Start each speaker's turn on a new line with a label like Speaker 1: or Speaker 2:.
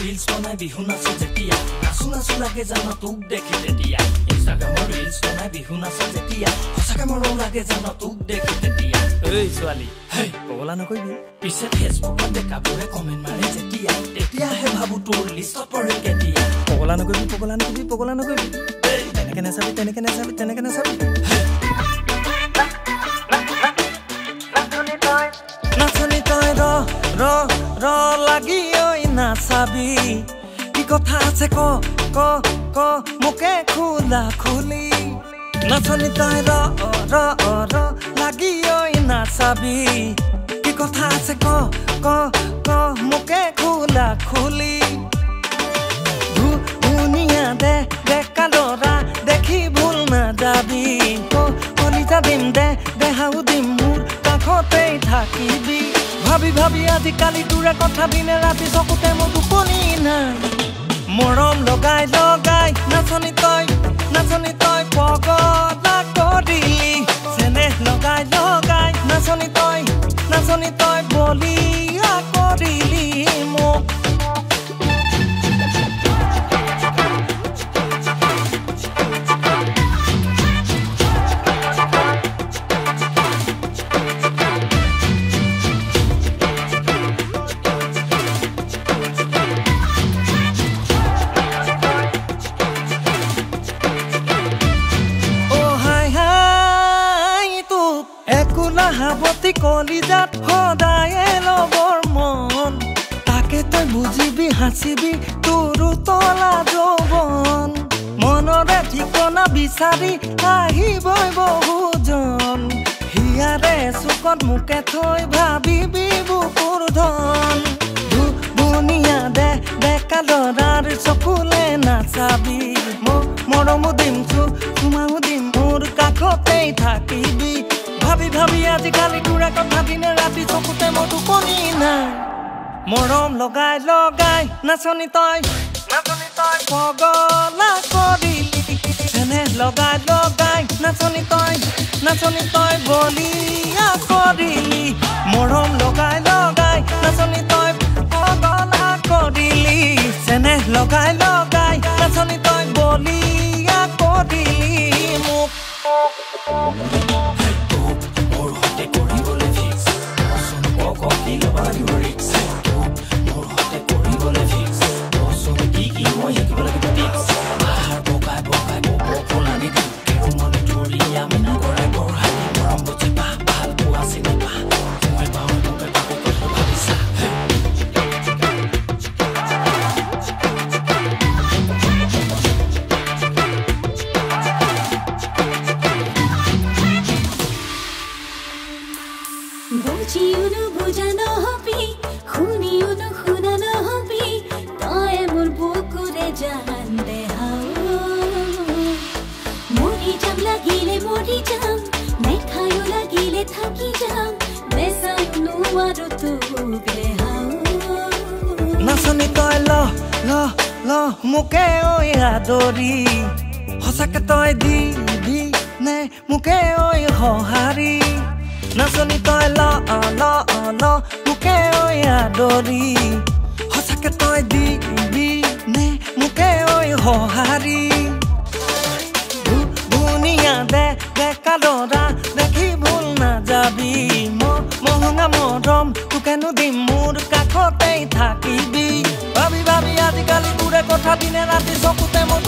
Speaker 1: reels বনাই বিহু নাচো যেতিয়া নাচো নাচো লাগে জানো তোক দেখি তেতিয়া ইনষ্টাগ্ৰামৰ ৰিলছ বনাই বিহু নাচো যেতিয়া সঁচাকে মৰম লাগে জানো তোক দেখি তেতিয়া এই ছোৱালী হেই পগলা নকৰিবি পিছে ফেচবুকত দেখাবোৰে কমেণ্ট মাৰে যেতিয়া তেতিয়াহে ভাবো তোৰ লিষ্টত পৰে কেতিয়া পগলা নকৰিবি পগলা নকৰিবি পগলা নকৰিবি তেনেকে নাচাবি তেনেকে নাচাবি তেনেকে নাচাবি নাচনি তই ৰ লাগি ঐ নাচাবি কি কথা আছে ক ক ক মোকে খোলা খুলি নাচনি তই ৰ লাগি ঐ নাচাবি কি কথা আছে ক ক ক মোকে খোলা খুলি ধুনীয়া দেখা দৰা দেখি ভুল নাযাবি কলিতা দিম দেহাও দিম মোৰ কাষতেই থাকিবি ভাবি ভাবি আজিকালি তোৰে কথা দিনে ৰাতি চকুতে মোৰ টোপনি নাই মৰম লগাই লগাই নাচনি তই পগলা কৰিলি চেনেহ লগাই লগাই নাচনি তই বলিয়া কৰিলি মোক হাবতি কলিজাত সদায়ে লবৰ মন তাকে তই বুজিবি হাঁচিবি তোৰ তলা যৌৱন মনৰে ঠিকনা বিচাৰি আহিবই বহুজন হিয়াৰে চুকত মোকে থৈ ভাবিবি বুকুৰ ধন ধুনীয়া ডেকা ল'ৰাৰ চকুলে নাচাবি মৰমো দিম চুমাও দিম মোৰ কাষতেই থাকিবি ভাবি ভাবি আজিকালি তোৰে কথা দিনে ৰাতি চকুতে মোৰ টোপনি নাই মৰম লগাই লগাই নাচনি তই পগলা কৰিলি চেনেহ লগাই লগাই নাচনি তই বলিয়া কৰিলি মৰম লগাই লগাই নাচনি তই পগলা কৰিলি চেনেহ লগাই লগাই নাচনি তই বলিয়া কৰিলি মোক নাচনি তই ল মোকে ঐ আদৰি সঁচাকে তই দিবি নে মোকে ঐ সঁহাৰি নাচনি তই ল মোকে ঐ আদৰি সঁচাকে তই দিবি নে মোকে ঐ সঁহাৰি ধুনীয়া ডেকা ল'ৰা দেখি ভুল নাযাবি মহঙা মৰম তোকেনো দিম মোৰ কাষতেই থাকিবি ভাবি ভাবি আজিকালি তোৰে কথা দিনে ৰাতি চকুতে মোৰ